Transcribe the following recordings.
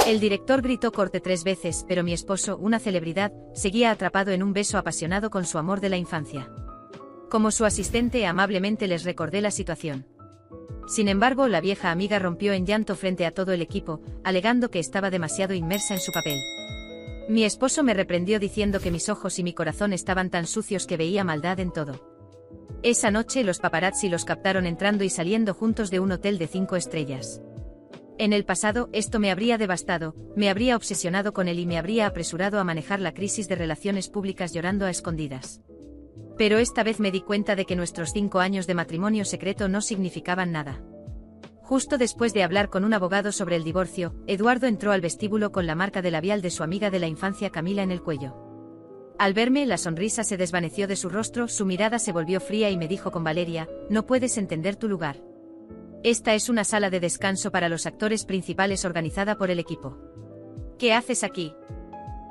El director gritó corte 3 veces, pero mi esposo, una celebridad, seguía atrapado en un beso apasionado con su amor de la infancia. Como su asistente, amablemente les recordé la situación. Sin embargo, la vieja amiga rompió en llanto frente a todo el equipo, alegando que estaba demasiado inmersa en su papel. Mi esposo me reprendió diciendo que mis ojos y mi corazón estaban tan sucios que veía maldad en todo. Esa noche los paparazzi los captaron entrando y saliendo juntos de un hotel de 5 estrellas. En el pasado, esto me habría devastado, me habría obsesionado con él y me habría apresurado a manejar la crisis de relaciones públicas llorando a escondidas. Pero esta vez me di cuenta de que nuestros 5 años de matrimonio secreto no significaban nada. Justo después de hablar con un abogado sobre el divorcio, Eduardo entró al vestíbulo con la marca de labial de su amiga de la infancia Camila en el cuello. Al verme, la sonrisa se desvaneció de su rostro, su mirada se volvió fría y me dijo con Valeria: no puedes entender tu lugar. Esta es una sala de descanso para los actores principales organizada por el equipo. ¿Qué haces aquí?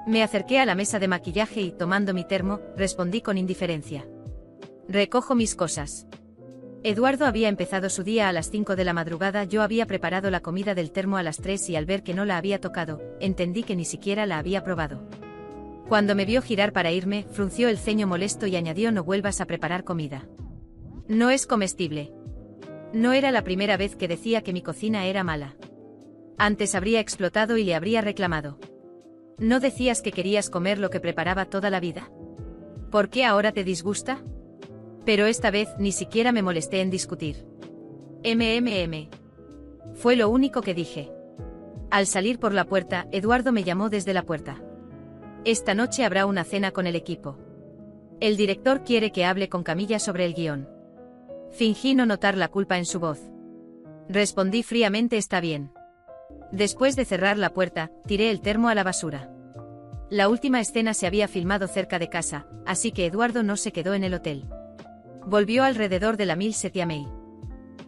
Me acerqué a la mesa de maquillaje y, tomando mi termo, respondí con indiferencia. Recojo mis cosas. Eduardo había empezado su día a las 5 de la madrugada, yo había preparado la comida del termo a las 3 y al ver que no la había tocado, entendí que ni siquiera la había probado. Cuando me vio girar para irme, frunció el ceño molesto y añadió: no vuelvas a preparar comida. No es comestible. No era la primera vez que decía que mi cocina era mala. Antes habría explotado y le habría reclamado. ¿No decías que querías comer lo que preparaba toda la vida? ¿Por qué ahora te disgusta? Pero esta vez ni siquiera me molesté en discutir. Fue lo único que dije. Al salir por la puerta, Eduardo me llamó desde la puerta. Esta noche habrá una cena con el equipo. El director quiere que hable con Camilla sobre el guión. Fingí no notar la culpa en su voz. Respondí fríamente: está bien. Después de cerrar la puerta, tiré el termo a la basura. La última escena se había filmado cerca de casa, así que Eduardo no se quedó en el hotel. Volvió alrededor de la 1007 May.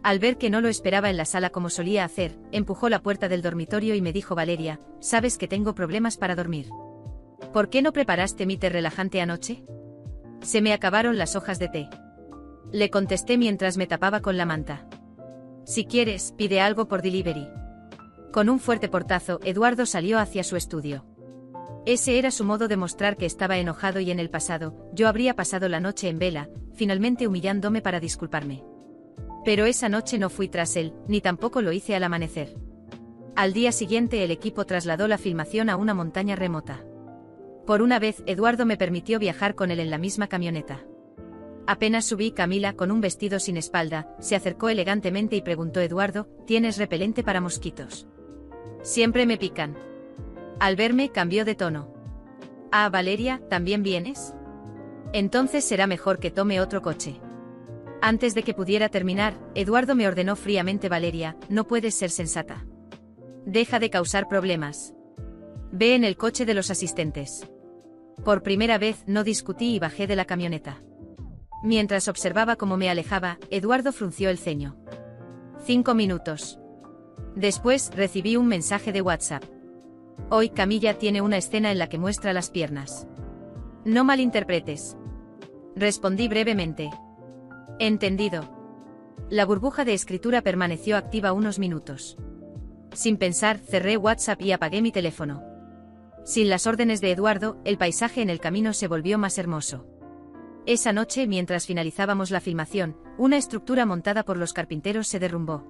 Al ver que no lo esperaba en la sala como solía hacer, empujó la puerta del dormitorio y me dijo: Valeria, ¿sabes que tengo problemas para dormir? ¿Por qué no preparaste mi té relajante anoche? Se me acabaron las hojas de té. Le contesté mientras me tapaba con la manta. Si quieres, pide algo por delivery. Con un fuerte portazo, Eduardo salió hacia su estudio. Ese era su modo de mostrar que estaba enojado y en el pasado, yo habría pasado la noche en vela, finalmente humillándome para disculparme. Pero esa noche no fui tras él, ni tampoco lo hice al amanecer. Al día siguiente el equipo trasladó la filmación a una montaña remota. Por una vez, Eduardo me permitió viajar con él en la misma camioneta. Apenas subí, Camila, con un vestido sin espalda, se acercó elegantemente y preguntó: Eduardo, ¿tienes repelente para mosquitos? Siempre me pican. Al verme, cambió de tono. Ah, Valeria, ¿también vienes? Entonces será mejor que tome otro coche. Antes de que pudiera terminar, Eduardo me ordenó fríamente: Valeria, no puedes ser sensata. Deja de causar problemas. Ve en el coche de los asistentes. Por primera vez no discutí y bajé de la camioneta. Mientras observaba cómo me alejaba, Eduardo frunció el ceño. 5 minutos. Después, recibí un mensaje de WhatsApp. Hoy Camilla tiene una escena en la que muestra las piernas. No malinterpretes. Respondí brevemente. Entendido. La burbuja de escritura permaneció activa unos minutos. Sin pensar, cerré WhatsApp y apagué mi teléfono. Sin las órdenes de Eduardo, el paisaje en el camino se volvió más hermoso. Esa noche, mientras finalizábamos la filmación, una estructura montada por los carpinteros se derrumbó.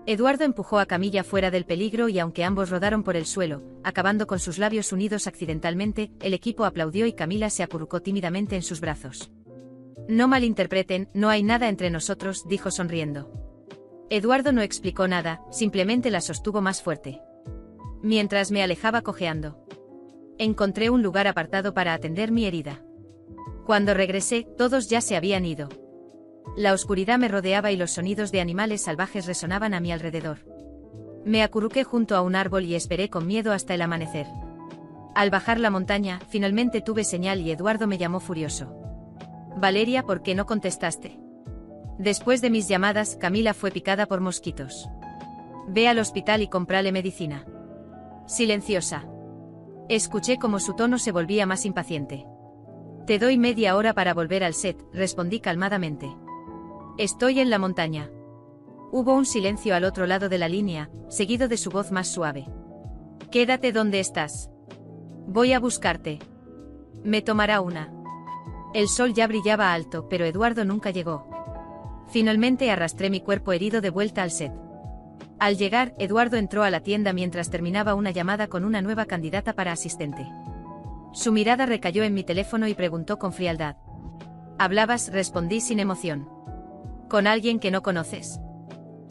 Eduardo empujó a Camilla fuera del peligro y aunque ambos rodaron por el suelo, acabando con sus labios unidos accidentalmente, el equipo aplaudió y Camila se acurrucó tímidamente en sus brazos. No malinterpreten, no hay nada entre nosotros, dijo sonriendo. Eduardo no explicó nada, simplemente la sostuvo más fuerte. Mientras me alejaba cojeando. Encontré un lugar apartado para atender mi herida. Cuando regresé, todos ya se habían ido. La oscuridad me rodeaba y los sonidos de animales salvajes resonaban a mi alrededor. Me acurruqué junto a un árbol y esperé con miedo hasta el amanecer. Al bajar la montaña, finalmente tuve señal y Eduardo me llamó furioso. Valeria, ¿por qué no contestaste? Después de mis llamadas, Camila fue picada por mosquitos. Ve al hospital y cómprale medicina. Silenciosa. Escuché cómo su tono se volvía más impaciente. Te doy media hora para volver al set, respondí calmadamente. Estoy en la montaña. Hubo un silencio al otro lado de la línea, seguido de su voz más suave. Quédate donde estás. Voy a buscarte. Me tomará una. El sol ya brillaba alto, pero Eduardo nunca llegó. Finalmente arrastré mi cuerpo herido de vuelta al set. Al llegar, Eduardo entró a la tienda mientras terminaba una llamada con una nueva candidata para asistente. Su mirada recayó en mi teléfono y preguntó con frialdad. ¿Hablabas? Respondí sin emoción. ¿Con alguien que no conoces?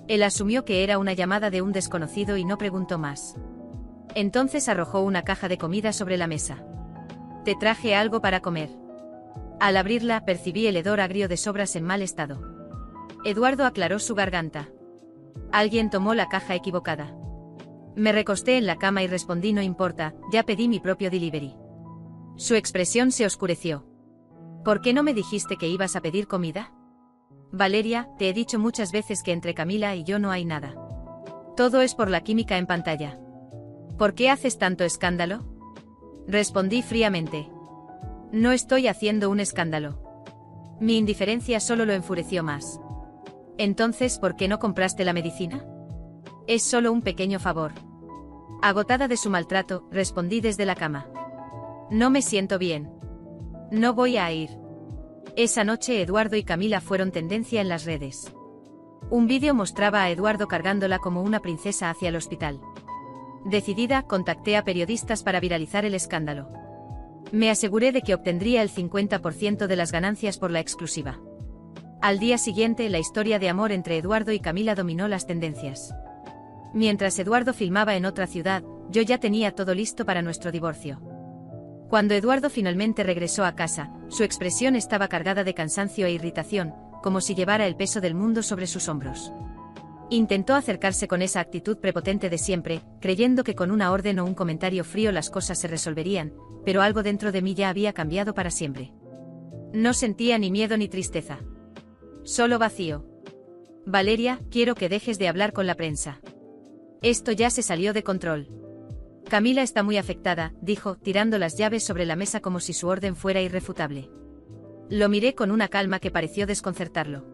Él asumió que era una llamada de un desconocido y no preguntó más. Entonces arrojó una caja de comida sobre la mesa. Te traje algo para comer. Al abrirla, percibí el hedor agrio de sobras en mal estado. Eduardo aclaró su garganta. Alguien tomó la caja equivocada. Me recosté en la cama y respondí: no importa, ya pedí mi propio delivery. Su expresión se oscureció. ¿Por qué no me dijiste que ibas a pedir comida? Valeria, te he dicho muchas veces que entre Camila y yo no hay nada. Todo es por la química en pantalla. ¿Por qué haces tanto escándalo? Respondí fríamente. No estoy haciendo un escándalo. Mi indiferencia solo lo enfureció más. Entonces, ¿por qué no compraste la medicina? Es solo un pequeño favor. Agotada de su maltrato, respondí desde la cama. No me siento bien. No voy a ir. Esa noche Eduardo y Camila fueron tendencia en las redes. Un vídeo mostraba a Eduardo cargándola como una princesa hacia el hospital. Decidida, contacté a periodistas para viralizar el escándalo. Me aseguré de que obtendría el 50% de las ganancias por la exclusiva. Al día siguiente, la historia de amor entre Eduardo y Camila dominó las tendencias. Mientras Eduardo filmaba en otra ciudad, yo ya tenía todo listo para nuestro divorcio. Cuando Eduardo finalmente regresó a casa, su expresión estaba cargada de cansancio e irritación, como si llevara el peso del mundo sobre sus hombros. Intentó acercarse con esa actitud prepotente de siempre, creyendo que con una orden o un comentario frío las cosas se resolverían, pero algo dentro de mí ya había cambiado para siempre. No sentía ni miedo ni tristeza. Solo vacío. Valeria, quiero que dejes de hablar con la prensa. Esto ya se salió de control. Camila está muy afectada, dijo, tirando las llaves sobre la mesa como si su orden fuera irrefutable. Lo miré con una calma que pareció desconcertarlo.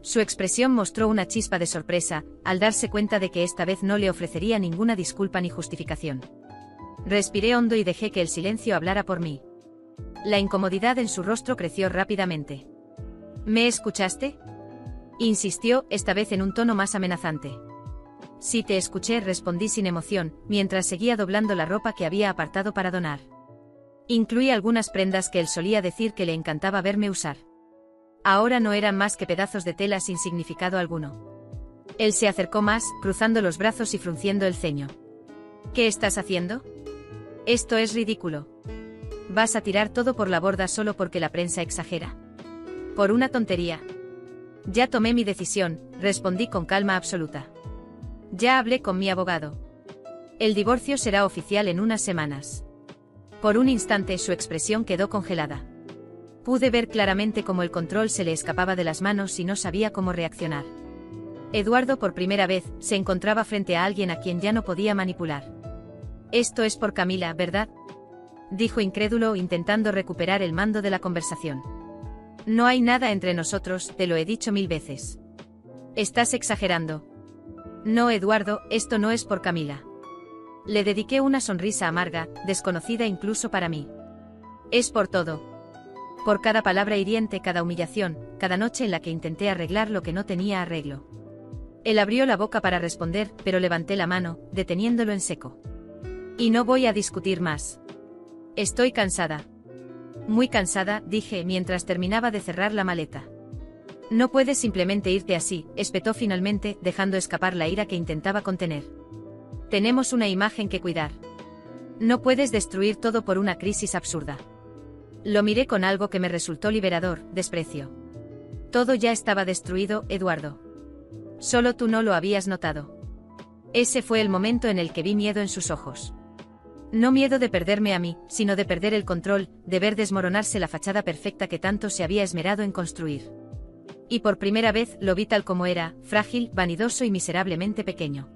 Su expresión mostró una chispa de sorpresa, al darse cuenta de que esta vez no le ofrecería ninguna disculpa ni justificación. Respiré hondo y dejé que el silencio hablara por mí. La incomodidad en su rostro creció rápidamente. ¿Me escuchaste? Insistió, esta vez en un tono más amenazante. Sí, te escuché, respondí sin emoción, mientras seguía doblando la ropa que había apartado para donar. Incluí algunas prendas que él solía decir que le encantaba verme usar. Ahora no eran más que pedazos de tela sin significado alguno. Él se acercó más, cruzando los brazos y frunciendo el ceño. ¿Qué estás haciendo? Esto es ridículo. ¿Vas a tirar todo por la borda solo porque la prensa exagera? Por una tontería. Ya tomé mi decisión, respondí con calma absoluta. Ya hablé con mi abogado. El divorcio será oficial en unas semanas. Por un instante su expresión quedó congelada. Pude ver claramente cómo el control se le escapaba de las manos y no sabía cómo reaccionar. Eduardo por primera vez se encontraba frente a alguien a quien ya no podía manipular. Esto es por Camila, ¿verdad? Dijo incrédulo, intentando recuperar el mando de la conversación. No hay nada entre nosotros, te lo he dicho 1000 veces. Estás exagerando. No, Eduardo, esto no es por Camila. Le dediqué una sonrisa amarga, desconocida incluso para mí. Es por todo. Por cada palabra hiriente, cada humillación, cada noche en la que intenté arreglar lo que no tenía arreglo. Él abrió la boca para responder, pero levanté la mano, deteniéndolo en seco. Y no voy a discutir más. Estoy cansada. Muy cansada, dije mientras terminaba de cerrar la maleta. No puedes simplemente irte así, espetó finalmente, dejando escapar la ira que intentaba contener. Tenemos una imagen que cuidar. No puedes destruir todo por una crisis absurda. Lo miré con algo que me resultó liberador, desprecio. Todo ya estaba destruido, Eduardo. Solo tú no lo habías notado. Ese fue el momento en el que vi miedo en sus ojos. No miedo de perderme a mí, sino de perder el control, de ver desmoronarse la fachada perfecta que tanto se había esmerado en construir. Y por primera vez lo vi tal como era, frágil, vanidoso y miserablemente pequeño.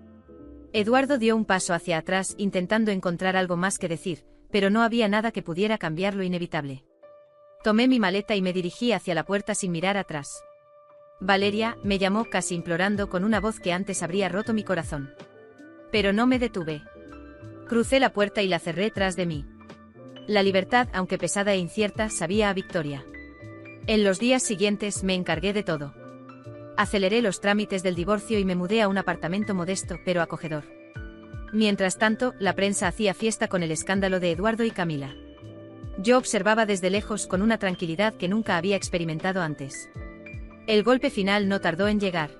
Eduardo dio un paso hacia atrás intentando encontrar algo más que decir, pero no había nada que pudiera cambiar lo inevitable. Tomé mi maleta y me dirigí hacia la puerta sin mirar atrás. Valeria, me llamó casi implorando con una voz que antes habría roto mi corazón. Pero no me detuve. Crucé la puerta y la cerré tras de mí. La libertad, aunque pesada e incierta, sabía a victoria. En los días siguientes me encargué de todo. Aceleré los trámites del divorcio y me mudé a un apartamento modesto pero acogedor. Mientras tanto, la prensa hacía fiesta con el escándalo de Eduardo y Camila. Yo observaba desde lejos con una tranquilidad que nunca había experimentado antes. El golpe final no tardó en llegar.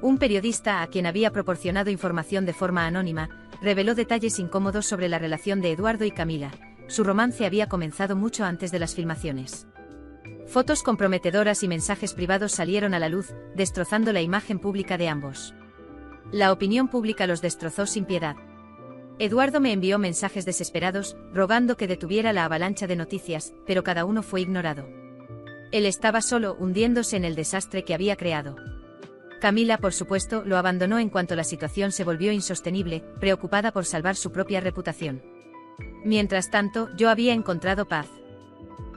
Un periodista a quien había proporcionado información de forma anónima, reveló detalles incómodos sobre la relación de Eduardo y Camila. Su romance había comenzado mucho antes de las filmaciones. Fotos comprometedoras y mensajes privados salieron a la luz, destrozando la imagen pública de ambos. La opinión pública los destrozó sin piedad. Eduardo me envió mensajes desesperados, rogando que detuviera la avalancha de noticias, pero cada uno fue ignorado. Él estaba solo, hundiéndose en el desastre que había creado. Camila, por supuesto, lo abandonó en cuanto la situación se volvió insostenible, preocupada por salvar su propia reputación. Mientras tanto, yo había encontrado paz.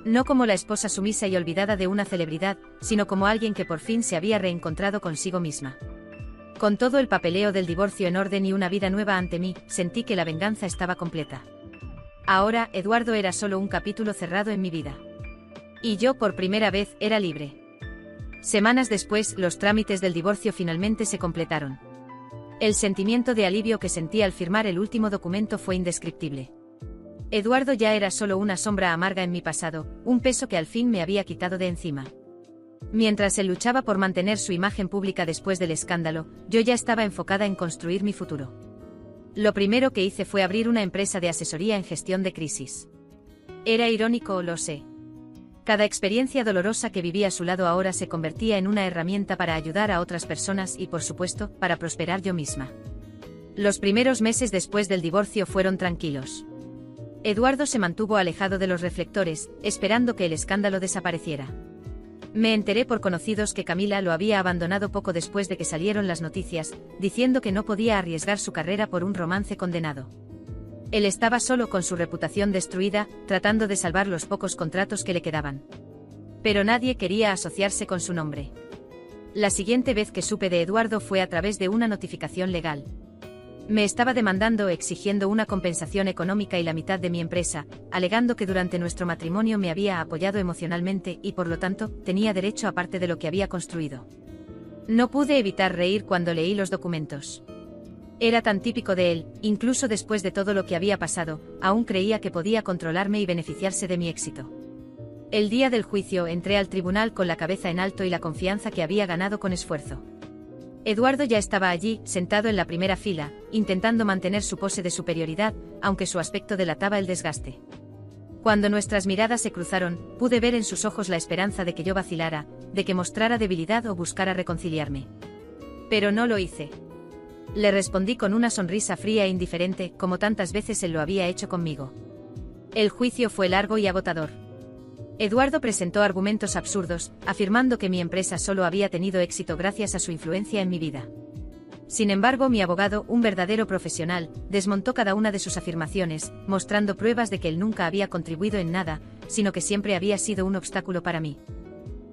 No como la esposa sumisa y olvidada de una celebridad, sino como alguien que por fin se había reencontrado consigo misma. Con todo el papeleo del divorcio en orden y una vida nueva ante mí, sentí que la venganza estaba completa. Ahora, Eduardo era solo un capítulo cerrado en mi vida. Y yo, por primera vez, era libre. Semanas después, los trámites del divorcio finalmente se completaron. El sentimiento de alivio que sentí al firmar el último documento fue indescriptible. Eduardo ya era solo una sombra amarga en mi pasado, un peso que al fin me había quitado de encima. Mientras él luchaba por mantener su imagen pública después del escándalo, yo ya estaba enfocada en construir mi futuro. Lo primero que hice fue abrir una empresa de asesoría en gestión de crisis. Era irónico, lo sé. Cada experiencia dolorosa que viví a su lado ahora se convertía en una herramienta para ayudar a otras personas y, por supuesto, para prosperar yo misma. Los primeros meses después del divorcio fueron tranquilos. Eduardo se mantuvo alejado de los reflectores, esperando que el escándalo desapareciera. Me enteré por conocidos que Camila lo había abandonado poco después de que salieron las noticias, diciendo que no podía arriesgar su carrera por un romance condenado. Él estaba solo con su reputación destruida, tratando de salvar los pocos contratos que le quedaban. Pero nadie quería asociarse con su nombre. La siguiente vez que supe de Eduardo fue a través de una notificación legal. Me estaba demandando exigiendo una compensación económica y la mitad de mi empresa, alegando que durante nuestro matrimonio me había apoyado emocionalmente y por lo tanto, tenía derecho a parte de lo que había construido. No pude evitar reír cuando leí los documentos. Era tan típico de él, incluso después de todo lo que había pasado, aún creía que podía controlarme y beneficiarse de mi éxito. El día del juicio entré al tribunal con la cabeza en alto y la confianza que había ganado con esfuerzo. Eduardo ya estaba allí, sentado en la primera fila, intentando mantener su pose de superioridad, aunque su aspecto delataba el desgaste. Cuando nuestras miradas se cruzaron, pude ver en sus ojos la esperanza de que yo vacilara, de que mostrara debilidad o buscara reconciliarme. Pero no lo hice. Le respondí con una sonrisa fría e indiferente, como tantas veces él lo había hecho conmigo. El juicio fue largo y agotador. Eduardo presentó argumentos absurdos, afirmando que mi empresa solo había tenido éxito gracias a su influencia en mi vida. Sin embargo, mi abogado, un verdadero profesional, desmontó cada una de sus afirmaciones, mostrando pruebas de que él nunca había contribuido en nada, sino que siempre había sido un obstáculo para mí.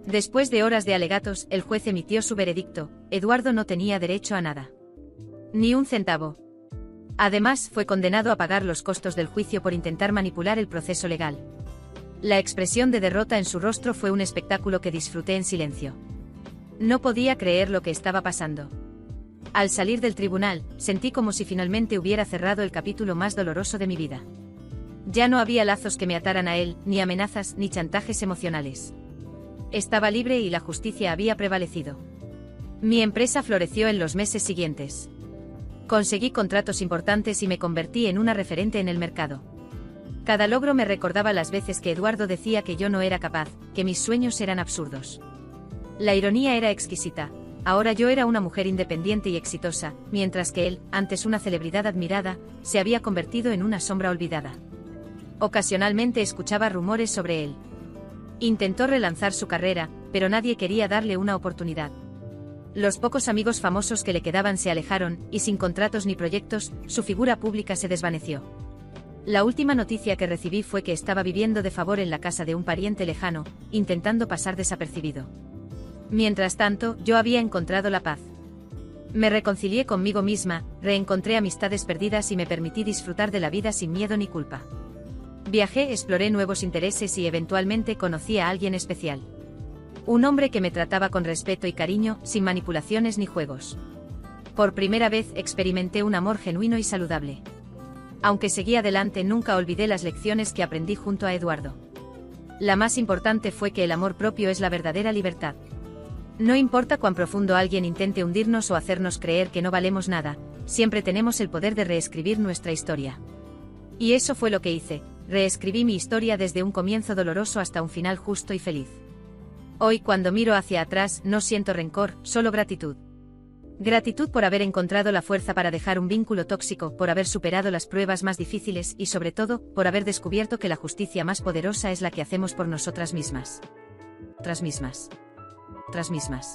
Después de horas de alegatos, el juez emitió su veredicto: Eduardo no tenía derecho a nada. Ni un centavo. Además, fue condenado a pagar los costos del juicio por intentar manipular el proceso legal. La expresión de derrota en su rostro fue un espectáculo que disfruté en silencio. No podía creer lo que estaba pasando. Al salir del tribunal, sentí como si finalmente hubiera cerrado el capítulo más doloroso de mi vida. Ya no había lazos que me ataran a él, ni amenazas, ni chantajes emocionales. Estaba libre y la justicia había prevalecido. Mi empresa floreció en los meses siguientes. Conseguí contratos importantes y me convertí en una referente en el mercado. Cada logro me recordaba las veces que Eduardo decía que yo no era capaz, que mis sueños eran absurdos. La ironía era exquisita. Ahora yo era una mujer independiente y exitosa, mientras que él, antes una celebridad admirada, se había convertido en una sombra olvidada. Ocasionalmente escuchaba rumores sobre él. Intentó relanzar su carrera, pero nadie quería darle una oportunidad. Los pocos amigos famosos que le quedaban se alejaron, y sin contratos ni proyectos, su figura pública se desvaneció. La última noticia que recibí fue que estaba viviendo de favor en la casa de un pariente lejano, intentando pasar desapercibido. Mientras tanto, yo había encontrado la paz. Me reconcilié conmigo misma, reencontré amistades perdidas y me permití disfrutar de la vida sin miedo ni culpa. Viajé, exploré nuevos intereses y eventualmente conocí a alguien especial. Un hombre que me trataba con respeto y cariño, sin manipulaciones ni juegos. Por primera vez experimenté un amor genuino y saludable. Aunque seguí adelante, nunca olvidé las lecciones que aprendí junto a Eduardo. La más importante fue que el amor propio es la verdadera libertad. No importa cuán profundo alguien intente hundirnos o hacernos creer que no valemos nada, siempre tenemos el poder de reescribir nuestra historia. Y eso fue lo que hice, reescribí mi historia desde un comienzo doloroso hasta un final justo y feliz. Hoy, cuando miro hacia atrás, no siento rencor, solo gratitud. Gratitud por haber encontrado la fuerza para dejar un vínculo tóxico, por haber superado las pruebas más difíciles y, sobre todo, por haber descubierto que la justicia más poderosa es la que hacemos por nosotras mismas. Otras mismas.